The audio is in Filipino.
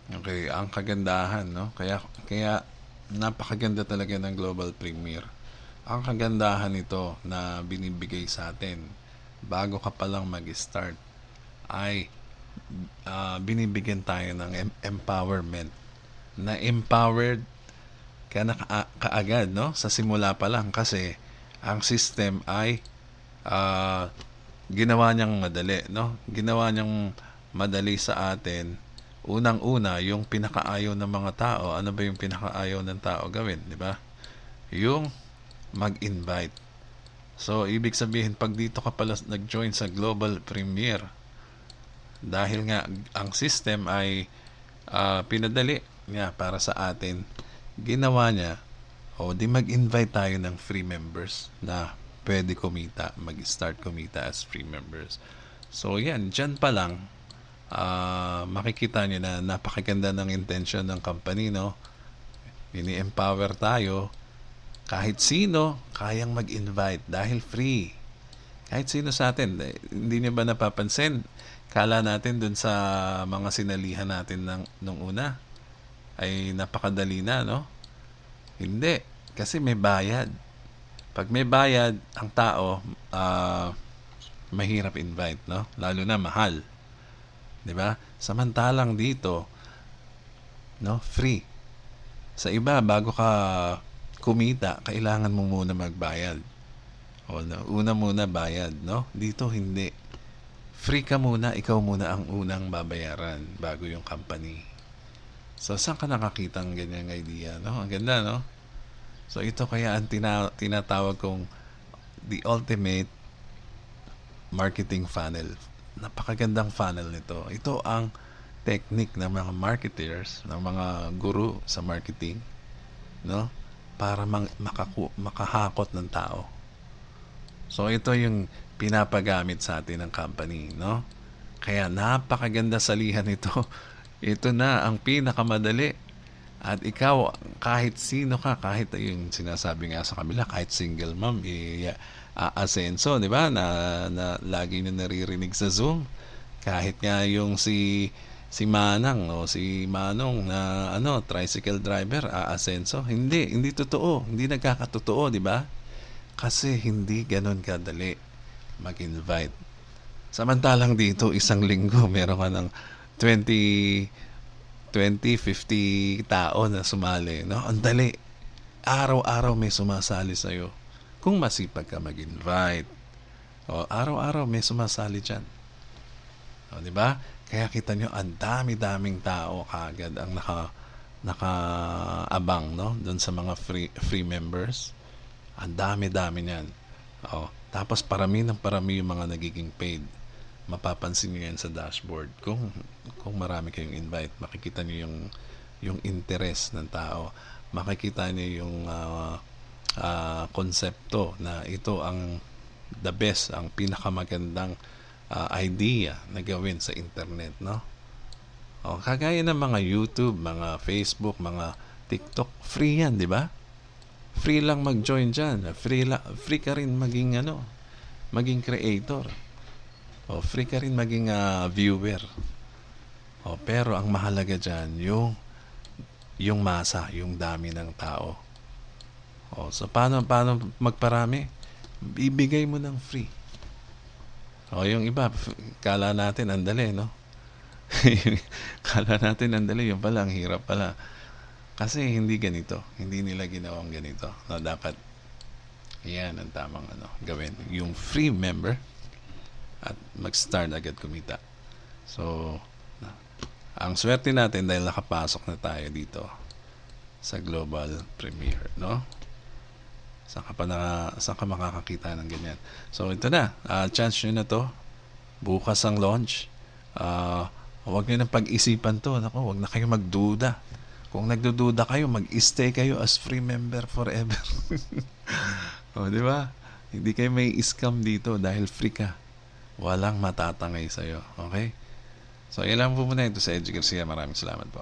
Okay, ang kagandahan, no? Kaya napakaganda talaga ng Global Premier. Ang kagandahan nito na binibigay sa atin bago ka pa lang mag-start ay binibigyan tayo ng empowerment. Na empowered ka na kaagad, no? Sa simula pa lang kasi ang system ay ginawa niyang madali, no? Ginawa niyang madali sa atin. Unang-una, yung pinakaayaw ng mga tao. Ano ba yung pinakaayaw ng tao gawin, di ba? Yung mag-invite. So, ibig sabihin, pag dito ka pala nag-join sa Global Premier, dahil nga ang system ay pinadali niya para sa atin, ginawa niya, di mag-invite tayo ng free members na pwede kumita, mag-start kumita as free members. So, yan, dyan pa lang, makikita niyo na napakaganda ng intention ng company, no? Ini-empower tayo. Kahit sino, kayang mag-invite dahil free. Kahit sino sa atin. Hindi niyo ba napapansin? Kala natin dun sa mga sinalihan natin nung una ay napakadali na, no? Hindi. Kasi may bayad. Pag may bayad, ang tao, mahirap invite, no? Lalo na mahal. 'Di ba? Samantalang dito, no, free. Sa iba, bago ka kumita, kailangan mo muna magbayad. Una muna bayad, no? Dito hindi. Free ka muna, ikaw muna ang unang babayaran bago yung company. So, saan ka nakakita ang ganyang idea, no? Ang ganda, no? So, ito kaya ang tinatawag kong the ultimate marketing funnel. Napakagandang funnel nito. Ito ang technique ng mga marketers, ng mga guru sa marketing, no? Para makahakot ng tao. So ito yung pinapagamit sa atin ng company, no? Kaya napakaganda salihan ito. Ito na ang pinakamadali. At ikaw, kahit sino ka, kahit yung sinasabi nga sa kabila, kahit single mom, asenso, di ba? Na lagi nyo naririnig sa Zoom. Kahit nga yung si Manang o si Manong na tricycle driver, aasenso. Hindi totoo. Hindi nagkakatotoo, di ba? Kasi hindi ganun kadali mag-invite. Samantalang dito, isang linggo, meron ka ng 50 tao na sumali, no? Ang dali. Araw-araw may sumasali sa'yo. Kung masipag ka mag-invite, araw-araw may sumasali dyan. Di ba? Kaya kita nyo, ang dami-daming tao kagad ang nakaabang, no? Doon sa mga free members. Ang dami-dami niyan. Tapos parami ng parami yung mga nagiging paid. Mapapansin niyo yan sa dashboard. Kung marami kayong invite, makikita niyo yung interest ng tao. Makikita niyo yung konsepto na ito ang the best, ang pinakamagandang idea na gawin sa internet, no? Kagaya ng mga YouTube, mga Facebook, mga TikTok, free yan, di ba? Free lang mag-join dyan. Free ka rin maging creator. Free ka rin maging viewer. Pero ang mahalaga dyan, yung masa, yung dami ng tao. So paano magparami? Ibigay mo ng free. Yung iba, kala natin ang dali, no? Kala natin ang dali, yung pala, ang hirap pala. Kasi hindi ganito. Hindi nila ginawang ganito. No, dapat, yan ang tamang gawin. Yung free member, at mag-start agad kumita. So, ang swerte natin dahil nakapasok na tayo dito sa Global Premier, no? Saan ka makakakita ng ganyan? So, ito na. Chance nyo na to. Bukas ang launch. Huwag nyo nang pag-isipan to. Huwag na kayo magduda. Kung nagdududa kayo, mag-stay kayo as free member forever. Di ba? Hindi kayo may scam dito dahil free ka. Walang matatangay sa'yo. Okay? So, ilan po muna ito sa Edgy Garcia. Maraming salamat po.